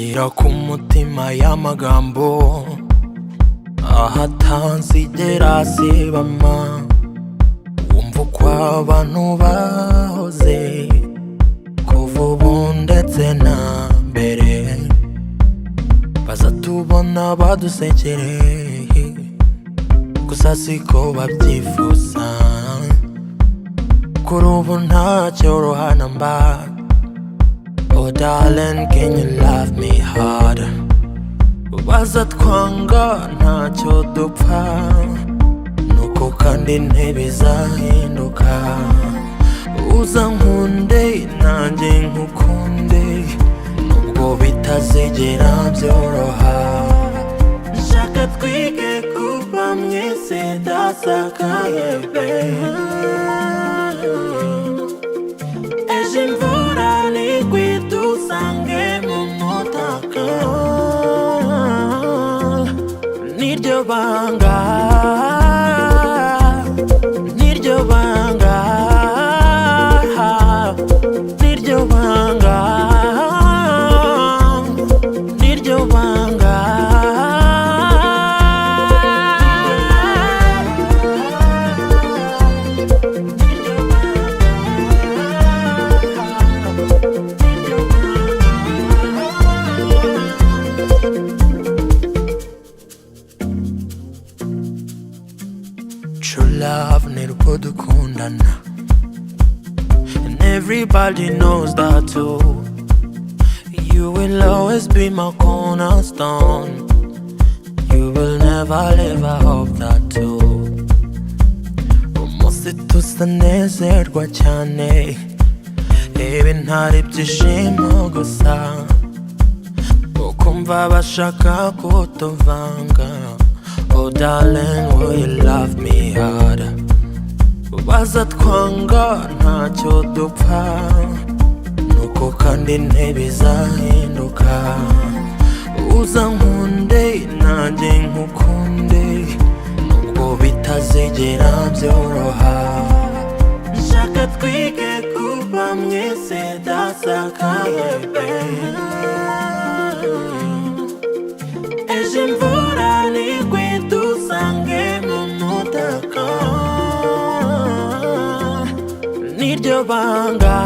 Gira ku mutima y'amagambo ahatanzigera sibama, wumva uko abantu bahoze kuva ubu ndetse na mbere, bazatubona badusekereye gusa siko babyifuza. Kuri ubu ntacyorohana mba. Oh darling, can you love me harder? Bazatwanga ntacyo dupfa, nuko kandi ntibizahinduka. Uza nkunde nanjye nkukunde, nubwo bitazigera byoroha. Nshaka twige kuba mwese dasakaye babe. Ejo imvura nigwa idusange mu mutaka, niryo banga, niryo banga, niryo banga, niryo banga. True love nirwo dukundana, and everybody knows that too. You will always be my cornerstone. You will never leave, I hope that too. Umunsi tusanezerwa cyane, ibi ntari ibyishimo gusa, ukumva bashaka kutuvanga. Oh darling, will you love me harder? Bazatwanga ntacyo dupfa, nuko kandi ntibizahinduka. Uza nkunde nanjye nkukunde, nubwo bitazigera byoroha. Nshaka twige kuba mwese dasakaye babe. Ejo imvura nigwa idusange mu mutaka, niryo banga.